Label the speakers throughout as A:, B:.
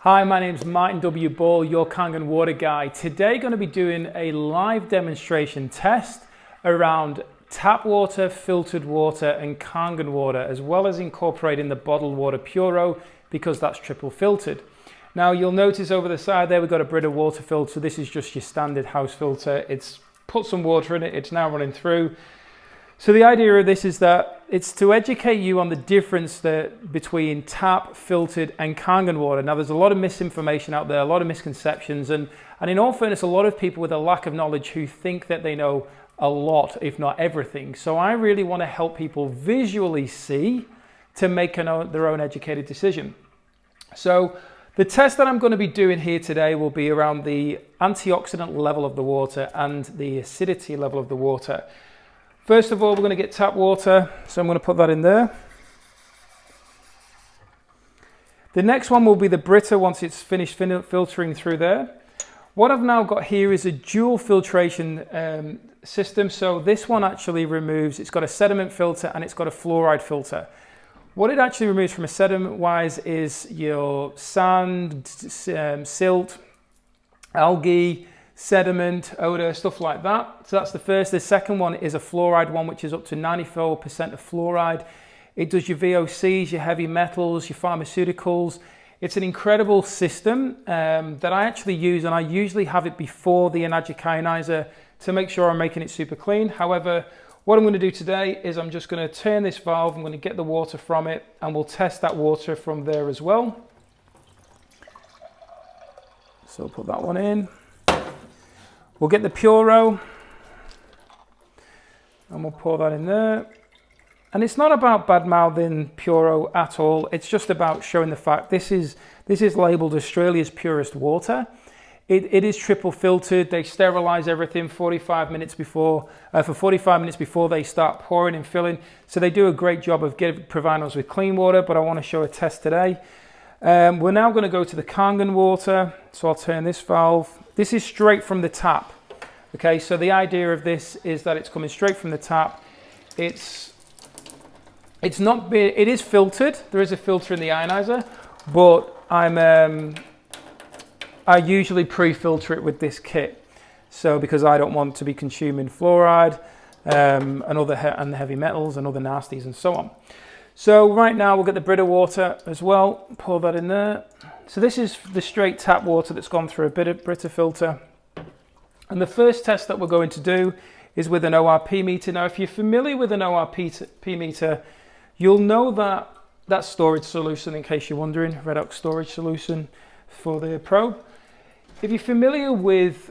A: Hi, my name is Martin W. Ball, your Kangen Water guy. Today going to be doing a live demonstration test around tap water, filtered water and Kangen water, as well as incorporating the bottled water Puro because that's triple filtered. Now you'll notice over the side there we've got a Brita water filter. This is just your standard house filter. It's put some water in it, it's now running through. So the idea of this is that it's to educate you on the difference between tap, filtered and Kangen water. Now there's a lot of misinformation out there, a lot of misconceptions, and in all fairness, a lot of people with a lack of knowledge who think that they know a lot, if not everything. So I really want to help people visually see to make their own educated decision. So the test that I'm going to be doing here today will be around the antioxidant level of the water and the acidity level of the water. First of all, we're going to get tap water, so I'm going to put that in there. The next one will be the Brita once it's finished filtering through there. What I've now got here is a dual filtration system. So this one actually removes, it's got a sediment filter and it's got a fluoride filter. What it actually removes from a sediment-wise is your sand, silt, algae, sediment, odor, stuff like that. So that's the first. The second one is a fluoride one, which is up to 94% of fluoride. It does your VOCs, your heavy metals, your pharmaceuticals. It's an incredible system that I actually use, and I usually have it before the Enagic ionizer to make sure I'm making it super clean. However, what I'm going to do today is I'm just going to turn this valve, I'm going to get the water from it, and we'll test that water from there as well. So I'll put that one in. We'll get the Puro and we'll pour that in there. And it's not about bad-mouthing Puro at all. It's just about showing the fact this is labeled Australia's purest water. It is triple filtered. They sterilize everything 45 minutes before, for 45 minutes before they start pouring and filling. So they do a great job of providing us with clean water, but I want to show a test today. We're now going to go to the Kangen water. So I'll turn this valve. This is straight from the tap. Okay, so the idea of this is that it's coming straight from the tap. It is filtered. There is a filter in the ionizer, but I usually pre-filter it with this kit. So because I don't want to be consuming fluoride and the heavy metals and other nasties and so on. So right now we'll get the Brita water as well, pour that in there. So this is the straight tap water that's gone through a Brita filter. And the first test that we're going to do is with an ORP meter. Now if you're familiar with an ORP meter, you'll know that storage solution, in case you're wondering, redox storage solution for the probe. If you're familiar with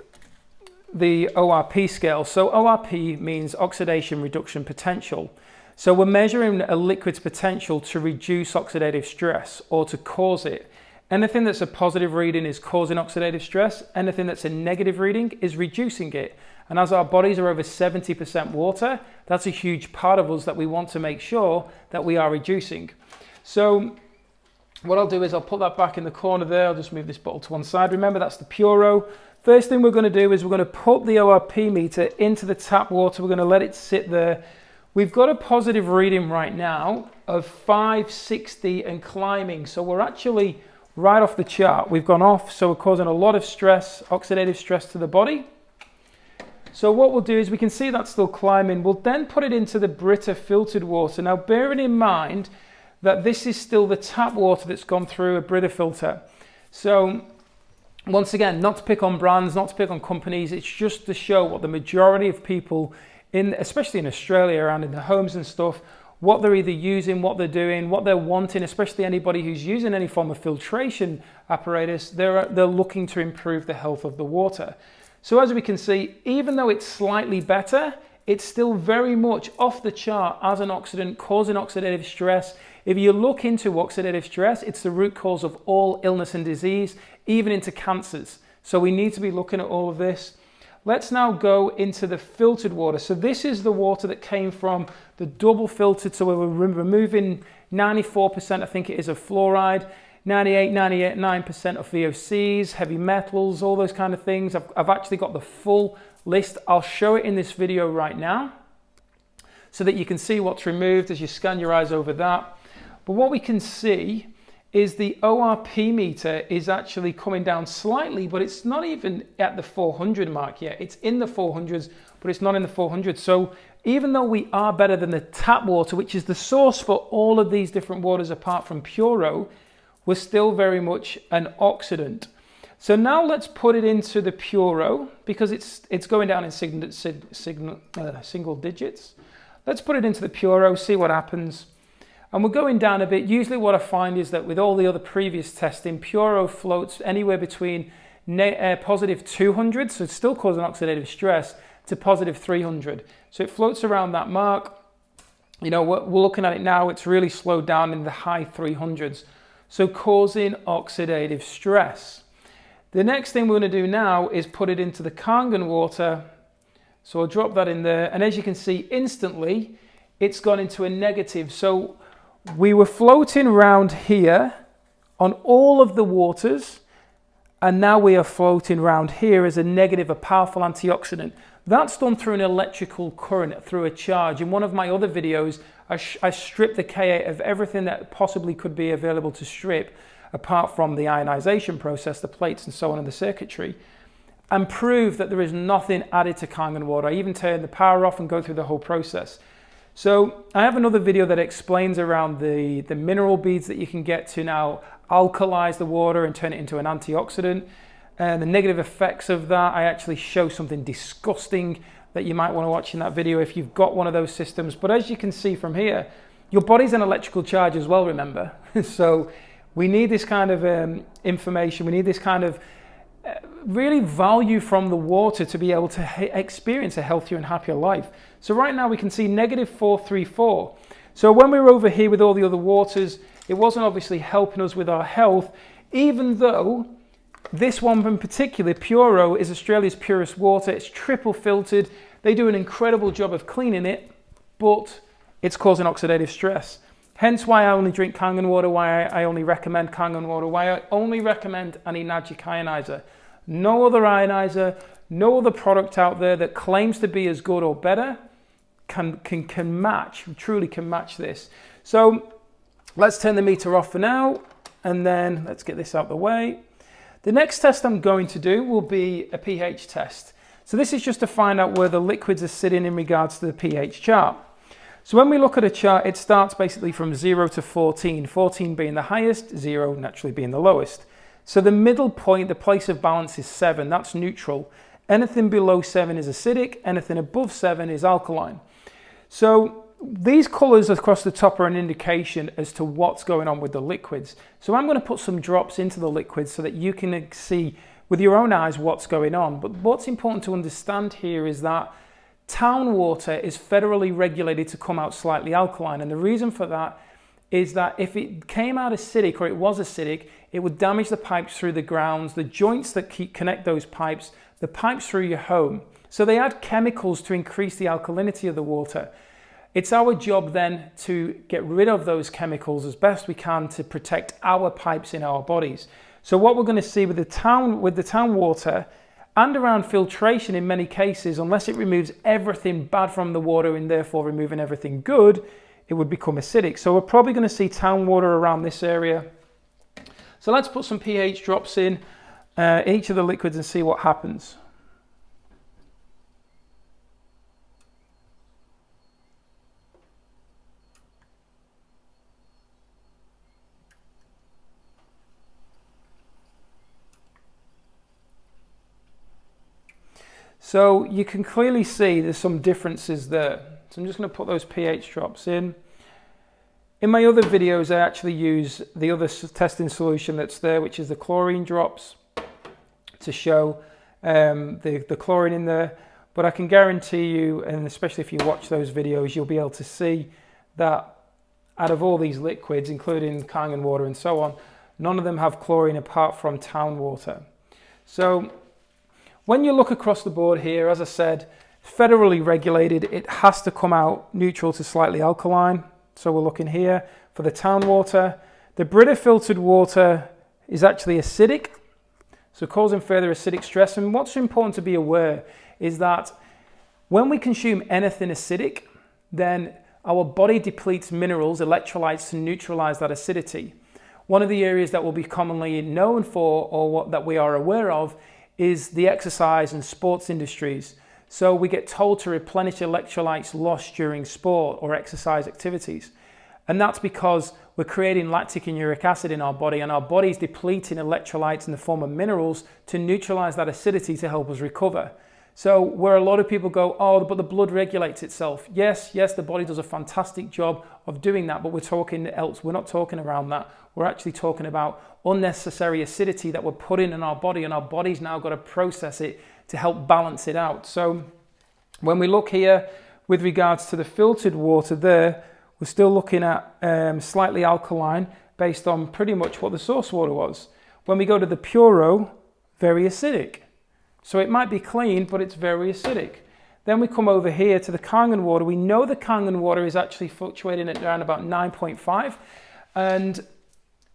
A: the ORP scale, so ORP means oxidation reduction potential. So we're measuring a liquid's potential to reduce oxidative stress or to cause it. Anything that's a positive reading is causing oxidative stress. Anything that's a negative reading is reducing it. And as our bodies are over 70% water, that's a huge part of us that we want to make sure that we are reducing. So what I'll do is I'll put that back in the corner there. I'll just move this bottle to one side. Remember, that's the Puro. First thing we're going to do is we're going to put the ORP meter into the tap water. We're going to let it sit there. We've got a positive reading right now of 560 and climbing. So we're actually right off the chart. We've gone off, so we're causing a lot of stress, oxidative stress to the body. So what we'll do is we can see that's still climbing. We'll then put it into the Brita filtered water. Now bearing in mind that this is still the tap water that's gone through a Brita filter. So once again, not to pick on brands, not to pick on companies, it's just to show what the majority of people especially in Australia, around in the homes and stuff, what they're either using, what they're doing, what they're wanting, especially anybody who's using any form of filtration apparatus, they're looking to improve the health of the water. So as we can see, even though it's slightly better, it's still very much off the chart as an oxidant, causing oxidative stress. If you look into oxidative stress, it's the root cause of all illness and disease, even into cancers. So we need to be looking at all of this. Let's now go into the filtered water. So this is the water that came from the double filtered. So we're removing 94%, I think it is, of fluoride, 99% of VOCs, heavy metals, all those kind of things. I've actually got the full list. I'll show it in this video right now so that you can see what's removed as you scan your eyes over that. But what we can see is the ORP meter is actually coming down slightly, but it's not even at the 400 mark yet. It's in the 400s, but it's not in the 400s. So even though we are better than the tap water, which is the source for all of these different waters apart from Puro, we're still very much an oxidant. So now let's put it into the Puro, because it's going down in single digits. Let's put it into the Puro, see what happens. And we're going down a bit. Usually what I find is that with all the other previous testing, Puro floats anywhere between positive 200, so it's still causing oxidative stress, to positive 300. So it floats around that mark. You know, we're looking at it now, it's really slowed down in the high 300s, so causing oxidative stress. The next thing we're going to do now is put it into the Kangen water. So I'll drop that in there, and as you can see, instantly it's gone into a negative. So we were floating around here on all of the waters, and now we are floating around here as a negative, a powerful antioxidant. That's done through an electrical current, through a charge. In one of my other videos, I stripped the K8 of everything that possibly could be available to strip, apart from the ionization process, the plates and so on in the circuitry, and proved that there is nothing added to Kangen water. I even turn the power off and go through the whole process. So I have another video that explains around the mineral beads that you can get to now alkalize the water and turn it into an antioxidant, and the negative effects of that. I actually show something disgusting that you might want to watch in that video if you've got one of those systems. But as you can see from here, your body's an electrical charge as well, remember. So we need this kind of information, we need this kind of really value from the water to be able to experience a healthier and happier life. So right now we can see negative 434. So when we were over here with all the other waters, it wasn't obviously helping us with our health, even though this one in particular, Puro, is Australia's purest water. It's triple filtered. They do an incredible job of cleaning it, but it's causing oxidative stress. Hence why I only drink Kangen water, why I only recommend Kangen water, why I only recommend an Enagic ionizer. No other ionizer, no other product out there that claims to be as good or better can match, truly can match this. So let's turn the meter off for now, and then let's get this out of the way. The next test I'm going to do will be a pH test. So this is just to find out where the liquids are sitting in regards to the pH chart. So when we look at a chart, it starts basically from 0 to 14, 14 being the highest, 0 naturally being the lowest. So the middle point, the place of balance, is 7, that's neutral. Anything below 7 is acidic, anything above 7 is alkaline. So these colors across the top are an indication as to what's going on with the liquids. So I'm going to put some drops into the liquids so that you can see with your own eyes what's going on. But what's important to understand here is that town water is federally regulated to come out slightly alkaline, and the reason for that is that if it came out acidic, or it was acidic, it would damage the pipes through the grounds, the joints that connect those pipes, the pipes through your home. So they add chemicals to increase the alkalinity of the water. It's our job then to get rid of those chemicals as best we can to protect our pipes in our bodies. So what we're going to see with the town water, and around filtration in many cases, unless it removes everything bad from the water and therefore removing everything good, it would become acidic. So we're probably going to see town water around this area. So let's put some pH drops in each of the liquids and see what happens. So you can clearly see there's some differences there. So I'm just going to put those pH drops in. In my other videos, I actually use the other testing solution that's there, which is the chlorine drops, to show the chlorine in there. But I can guarantee you, and especially if you watch those videos, you'll be able to see that out of all these liquids, including Kangen water and so on, none of them have chlorine apart from town water. So when you look across the board here, as I said, federally regulated, it has to come out neutral to slightly alkaline. So we're looking here for the town water. The Brita filtered water is actually acidic, so causing further acidic stress. And what's important to be aware is that when we consume anything acidic, then our body depletes minerals, electrolytes, to neutralize that acidity. One of the areas that will be commonly known for, or what that we are aware of, is the exercise and sports industries. So we get told to replenish electrolytes lost during sport or exercise activities. And that's because we're creating lactic and uric acid in our body, and our body's depleting electrolytes in the form of minerals to neutralize that acidity to help us recover. So where a lot of people go, oh, but the blood regulates itself. Yes, the body does a fantastic job of doing that, but we're talking else. We're not talking around that. We're actually talking about unnecessary acidity that we're putting in our body, and our body's now got to process it to help balance it out. So when we look here with regards to the filtered water there, we're still looking at slightly alkaline based on pretty much what the source water was. When we go to the Puro, very acidic. So it might be clean, but it's very acidic. Then we come over here to the Kangen water. We know the Kangen water is actually fluctuating at around about 9.5, and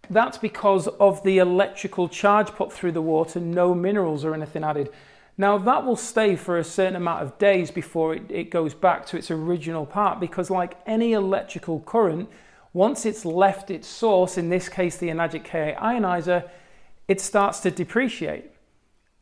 A: that's because of the electrical charge put through the water, no minerals or anything added. Now that will stay for a certain amount of days before it goes back to its original part, because like any electrical current, once it's left its source, in this case the Enagic Ka ionizer, it starts to depreciate.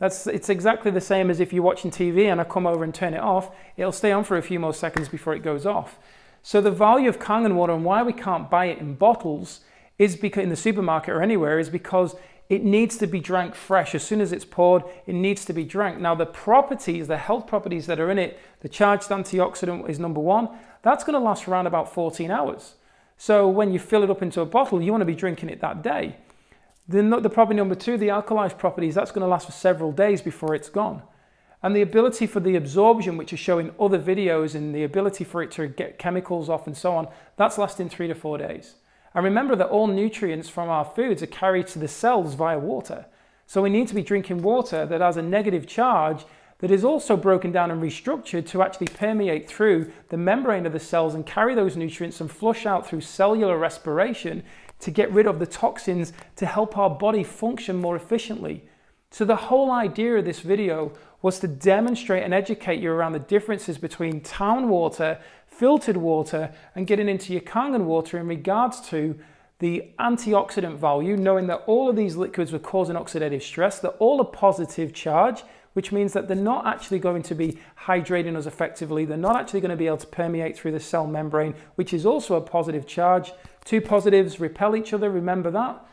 A: It's exactly the same as if you're watching TV and I come over and turn it off, it'll stay on for a few more seconds before it goes off. So the value of Kangen water and why we can't buy it in bottles is because in the supermarket or anywhere is because it needs to be drank fresh. As soon as it's poured, it needs to be drank. Now the properties, the health properties that are in it, the charged antioxidant is number one, that's going to last around about 14 hours. So when you fill it up into a bottle, you want to be drinking it that day. The property number two, the alkalized properties, that's going to last for several days before it's gone. And the ability for the absorption, which is showing other videos, and the ability for it to get chemicals off and so on, that's lasting 3 to 4 days. And remember that all nutrients from our foods are carried to the cells via water. So we need to be drinking water that has a negative charge that is also broken down and restructured to actually permeate through the membrane of the cells and carry those nutrients and flush out through cellular respiration to get rid of the toxins to help our body function more efficiently. So the whole idea of this video was to demonstrate and educate you around the differences between town water, filtered water, and getting into your Kangen water in regards to the antioxidant value, knowing that all of these liquids were causing oxidative stress, they're all a positive charge, which means that they're not actually going to be hydrating us effectively. They're not actually going to be able to permeate through the cell membrane, which is also a positive charge. Two positives repel each other, remember that.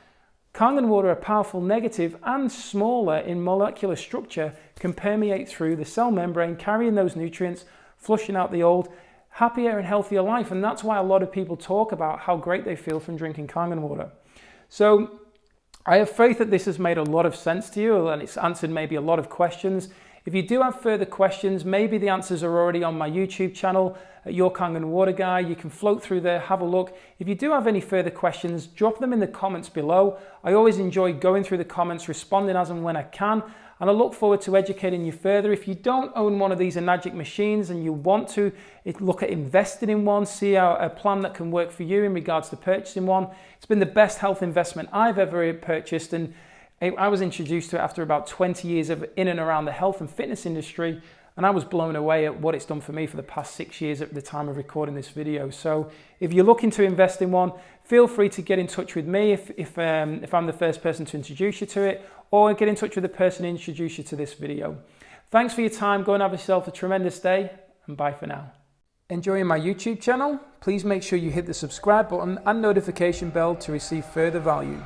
A: Kangen water, a powerful negative and smaller in molecular structure, can permeate through the cell membrane, carrying those nutrients, flushing out the old, happier and healthier life. And that's why a lot of people talk about how great they feel from drinking Kangen water. So I have faith that this has made a lot of sense to you and it's answered maybe a lot of questions. If you do have further questions, maybe the answers are already on my YouTube channel, yourkangenwaterguy. You can float through there, have a look. If you do have any further questions, drop them in the comments below. I always enjoy going through the comments, responding as and when I can, and I look forward to educating you further. If you don't own one of these Enagic machines and you want to look at investing in one, see a plan that can work for you in regards to purchasing one, it's been the best health investment I've ever purchased, and I was introduced to it after about 20 years of in and around the health and fitness industry, and I was blown away at what it's done for me for the past 6 years at the time of recording this video. So if you're looking to invest in one, feel free to get in touch with me if I'm the first person to introduce you to it, or get in touch with the person who introduced you to this video. Thanks for your time. Go and have yourself a tremendous day, and bye for now. Enjoying my YouTube channel? Please make sure you hit the subscribe button and notification bell to receive further value.